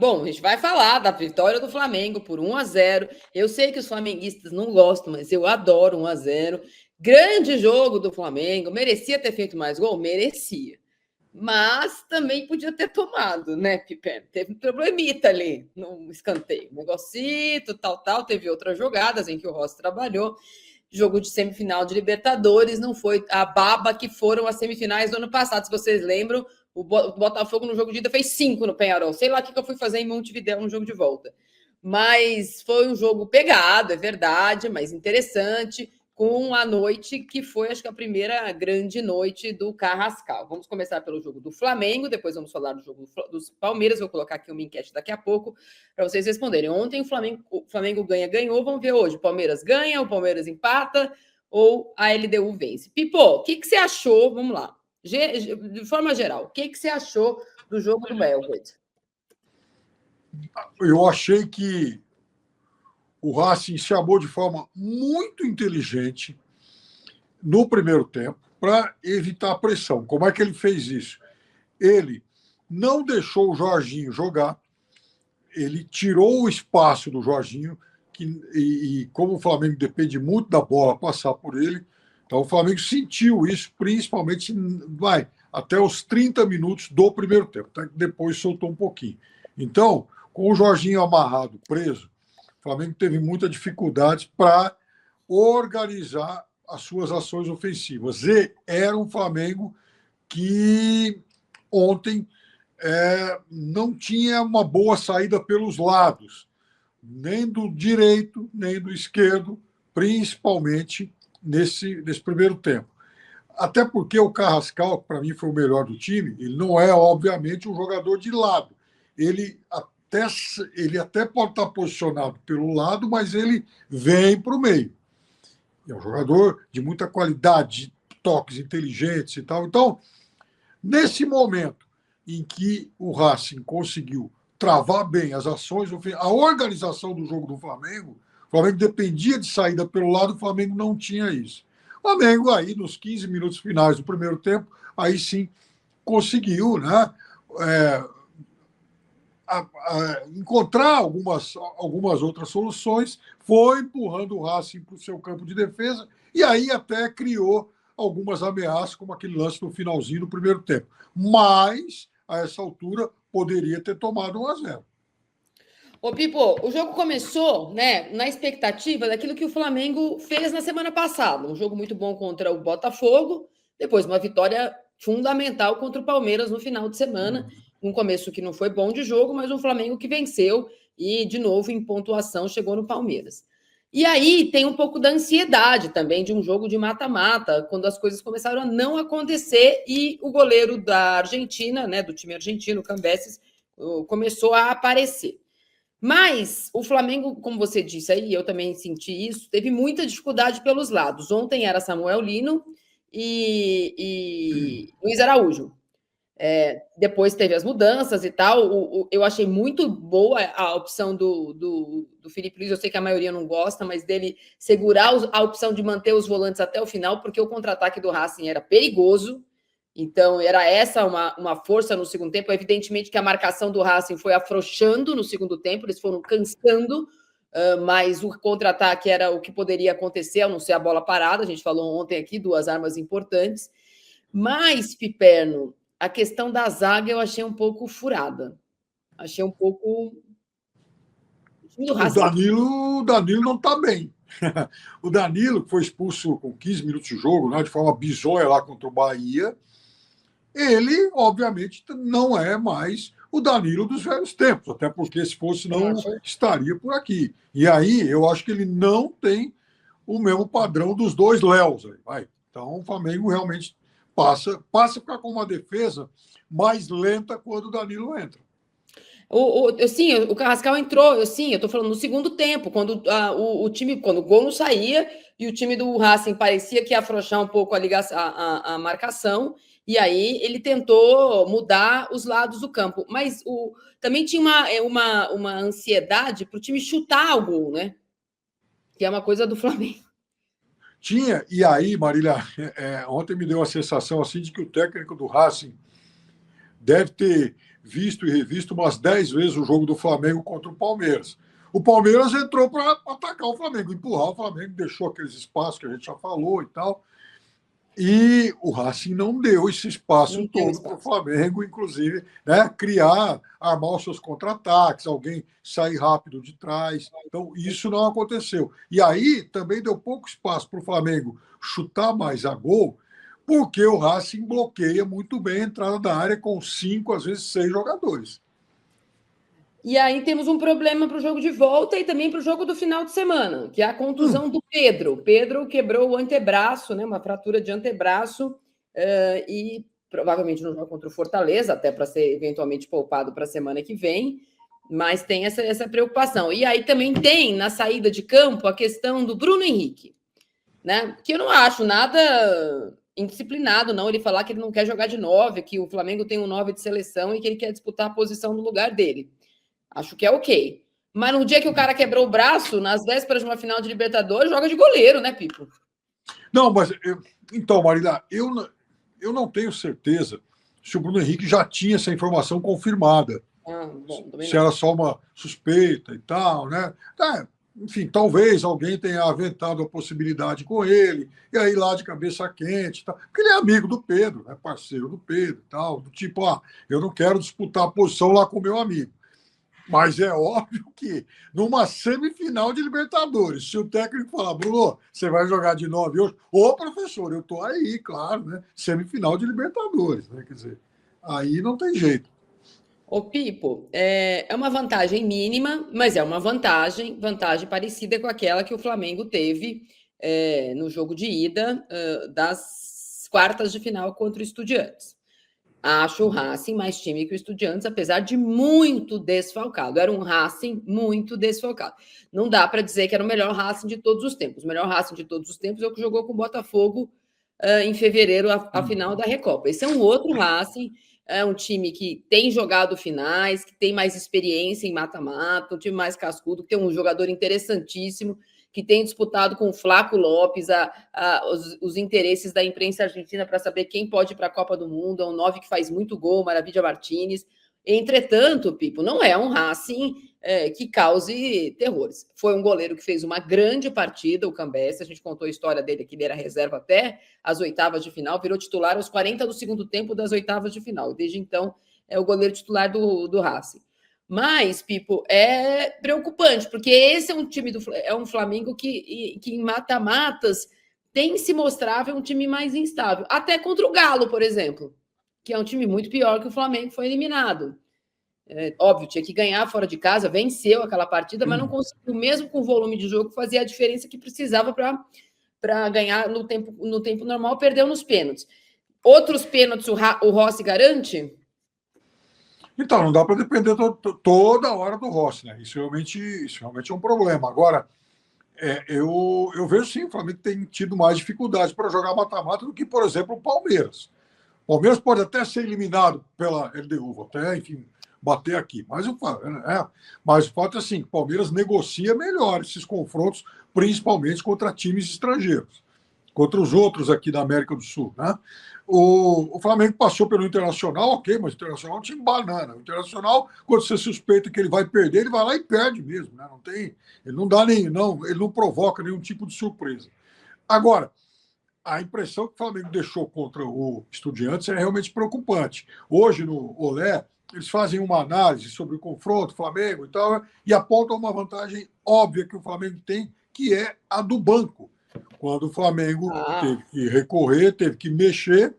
Bom, a gente vai falar da vitória do Flamengo por 1-0. Eu sei que os flamenguistas não gostam, mas eu adoro 1-0. Grande jogo do Flamengo. Merecia ter feito mais gol? Merecia. Mas também podia ter tomado, né, Piper? Teve um problemita ali no escanteio. Um negocito, tal. Teve outras jogadas em que o Rossi trabalhou. Jogo de semifinal de Libertadores, não foi a baba que foram as semifinais do ano passado. Se vocês lembram, o Botafogo no jogo de ida fez 5 no Penharol. Sei lá o que eu fui fazer em Montevidéu no jogo de volta. Mas foi um jogo pegado, é verdade, mas interessante, com a noite que foi, acho que a primeira grande noite do Carrascal. Vamos começar pelo jogo do Flamengo, depois vamos falar do jogo dos Palmeiras. Vou colocar aqui uma enquete daqui a pouco para vocês responderem. Ontem o Flamengo ganhou, vamos ver hoje. O Palmeiras ganha, o Palmeiras empata ou a LDU vence. Pipo, o que você achou? Vamos lá. De forma geral, o que você achou do jogo do Belgrade? Eu achei que o Racing chamou de forma muito inteligente no primeiro tempo para evitar a pressão. Como é que ele fez isso? Ele não deixou o Jorginho jogar, ele tirou o espaço do Jorginho, e como o Flamengo depende muito da bola passar por ele, então o Flamengo sentiu isso, principalmente até os 30 minutos do primeiro tempo, até que depois soltou um pouquinho. Então, com o Jorginho amarrado, preso, o Flamengo teve muita dificuldade para organizar as suas ações ofensivas. E era um Flamengo que ontem não tinha uma boa saída pelos lados, nem do direito, nem do esquerdo, principalmente nesse primeiro tempo. Até porque o Carrascal, que para mim foi o melhor do time, ele não é, obviamente, um jogador de lado. Ele até pode estar posicionado pelo lado, mas ele vem para o meio. É um jogador de muita qualidade, de toques inteligentes e tal. Então, nesse momento em que o Racing conseguiu travar bem as ações, a organização do jogo do Flamengo, o Flamengo dependia de saída pelo lado, o Flamengo não tinha isso. O Flamengo aí, nos 15 minutos finais do primeiro tempo, aí sim conseguiu, né, encontrar algumas outras soluções, foi empurrando o Racing para o seu campo de defesa e aí até criou algumas ameaças, como aquele lance no finalzinho do primeiro tempo. Mas, a essa altura, poderia ter tomado 1-0. Ô, Pipo, o jogo começou, né, na expectativa daquilo que o Flamengo fez na semana passada. Um jogo muito bom contra o Botafogo, depois uma vitória fundamental contra o Palmeiras no final de semana. Um começo que não foi bom de jogo, mas um Flamengo que venceu e, de novo, em pontuação, chegou no Palmeiras. E aí tem um pouco da ansiedade também de um jogo de mata-mata, quando as coisas começaram a não acontecer e o goleiro da Argentina, né, do time argentino, Cambeses, começou a aparecer. Mas o Flamengo, como você disse aí, eu também senti isso, teve muita dificuldade pelos lados. Ontem era Samuel Lino e Luiz Araújo. Depois teve as mudanças e tal. Eu achei muito boa a opção do Felipe Luiz. Eu sei que a maioria não gosta, mas dele segurar a opção de manter os volantes até o final, porque o contra-ataque do Racing era perigoso. Então, era essa uma força no segundo tempo. Evidentemente que a marcação do Racing foi afrouxando no segundo tempo, eles foram cansando, mas o contra-ataque era o que poderia acontecer, a não ser a bola parada. A gente falou ontem aqui, 2 armas importantes. Mas, Piperno, a questão da zaga eu achei um pouco furada. Achei um pouco... O Danilo não está bem. O Danilo, que foi expulso com 15 minutos de jogo, né, de forma bizonha lá contra o Bahia, ele, obviamente, não é mais o Danilo dos velhos tempos, até porque, se fosse, não estaria por aqui. E aí, eu acho que ele não tem o mesmo padrão dos dois Léos. Então, o Flamengo realmente passa a ficar com uma defesa mais lenta quando o Danilo entra. Sim, o Carrascal entrou, eu estou falando no segundo tempo, quando o time, quando o gol não saía e o time do Racing parecia que ia afrouxar um pouco a marcação, e aí ele tentou mudar os lados do campo. Mas também tinha uma ansiedade para o time chutar o gol, né? Que é uma coisa do Flamengo. Tinha, e aí, Marília, ontem me deu a sensação assim de que o técnico do Racing deve ter visto e revisto umas 10 vezes o jogo do Flamengo contra o Palmeiras. O Palmeiras entrou para atacar o Flamengo, empurrar o Flamengo, deixou aqueles espaços que a gente já falou e tal. E o Racing não deu esse espaço todo para o Flamengo, inclusive, né, criar, armar os seus contra-ataques, alguém sair rápido de trás. Então, isso não aconteceu. E aí também deu pouco espaço para o Flamengo chutar mais a gol, porque o Racing bloqueia muito bem a entrada da área com 5, às vezes 6 jogadores. E aí temos um problema para o jogo de volta e também para o jogo do final de semana, que é a contusão do Pedro. Pedro quebrou o antebraço, né, uma fratura de antebraço, e provavelmente não joga contra o Fortaleza, até para ser eventualmente poupado para a semana que vem, mas tem essa preocupação. E aí também tem, na saída de campo, a questão do Bruno Henrique, né, que eu não acho nada indisciplinado, não, ele falar que ele não quer jogar de 9, que o Flamengo tem um 9 de seleção e que ele quer disputar a posição no lugar dele. Acho que é ok. Mas no dia que o cara quebrou o braço, nas vésperas de uma final de Libertadores, joga de goleiro, né, Pipo? Não, mas... então, Marília, eu não tenho certeza se o Bruno Henrique já tinha essa informação confirmada. Bom, se era só uma suspeita e tal, né? Enfim, talvez alguém tenha aventado a possibilidade com ele, e aí lá de cabeça quente e tal. Porque ele é amigo do Pedro, né? Parceiro do Pedro e tal. Do tipo, eu não quero disputar a posição lá com o meu amigo. Mas é óbvio que numa semifinal de Libertadores, se o técnico falar, Bruno, você vai jogar de 9 hoje, ô professor, eu tô aí, claro, né? Semifinal de Libertadores, né? Quer dizer, aí não tem jeito. Ô, Pipo, é uma vantagem mínima, mas é uma vantagem parecida com aquela que o Flamengo teve no jogo de ida das quartas de final contra o Estudiantes. Acho o Racing mais time que o Estudiantes, apesar de muito desfalcado. Era um Racing muito desfalcado. Não dá para dizer que era o melhor Racing de todos os tempos. O melhor Racing de todos os tempos é o que jogou com o Botafogo em fevereiro, a final da Recopa. Esse é um outro Racing, é um time que tem jogado finais, que tem mais experiência em mata-mata, um time mais cascudo, que tem um jogador interessantíssimo, que tem disputado com o Flaco Lopes os interesses da imprensa argentina para saber quem pode ir para a Copa do Mundo. É um 9 que faz muito gol, Maravilha Martínez. Entretanto, Pipo, não é um Racing que cause terrores. Foi um goleiro que fez uma grande partida, o Cambessa. A gente contou a história dele aqui, ele era reserva até as oitavas de final, virou titular aos 40 do segundo tempo das oitavas de final. Desde então, é o goleiro titular do Racing. Mas, Pipo, é preocupante, porque esse é um time é um Flamengo que em mata-matas tem se mostrado um time mais instável. Até contra o Galo, por exemplo, que é um time muito pior que o Flamengo, foi eliminado. Óbvio, tinha que ganhar fora de casa, venceu aquela partida, mas não conseguiu, mesmo com o volume de jogo, fazer a diferença que precisava para ganhar no tempo normal, perdeu nos pênaltis. Outros pênaltis o Rossi garante? Então, não dá para depender toda hora do Rossi, né? Isso realmente é um problema. Agora, eu vejo sim, o Flamengo tem tido mais dificuldade para jogar mata-mata do que, por exemplo, o Palmeiras. O Palmeiras pode até ser eliminado pela LDU, vou até, enfim, bater aqui. Mas o fato é assim, o Palmeiras negocia melhor esses confrontos, principalmente contra times estrangeiros, contra os outros aqui da América do Sul, né? O Flamengo passou pelo Internacional, ok, mas o Internacional é um time banana. O Internacional, quando você suspeita que ele vai perder, ele vai lá e perde mesmo, né? Ele não provoca nenhum tipo de surpresa. Agora, a impressão que o Flamengo deixou contra o Estudiantes é realmente preocupante. Hoje, no Olé, eles fazem uma análise sobre o confronto, Flamengo e tal, e apontam uma vantagem óbvia que o Flamengo tem, que é a do banco. Quando o Flamengo teve que recorrer, teve que mexer,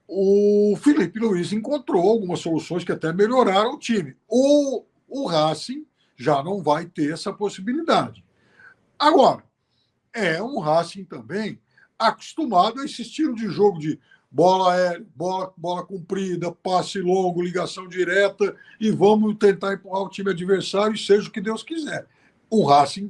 o Felipe Luiz encontrou algumas soluções que até melhoraram o time. O Racing já não vai ter essa possibilidade. Agora, é um Racing também acostumado a esse estilo de jogo de bola aérea, bola comprida, passe longo, ligação direta, e vamos tentar empurrar o time adversário, e seja o que Deus quiser. O Racing,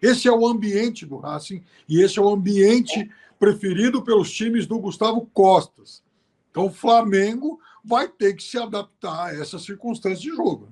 esse é o ambiente do Racing, e esse é o ambiente preferido pelos times do Gustavo Costas. Então o Flamengo vai ter que se adaptar a essa circunstância de jogo.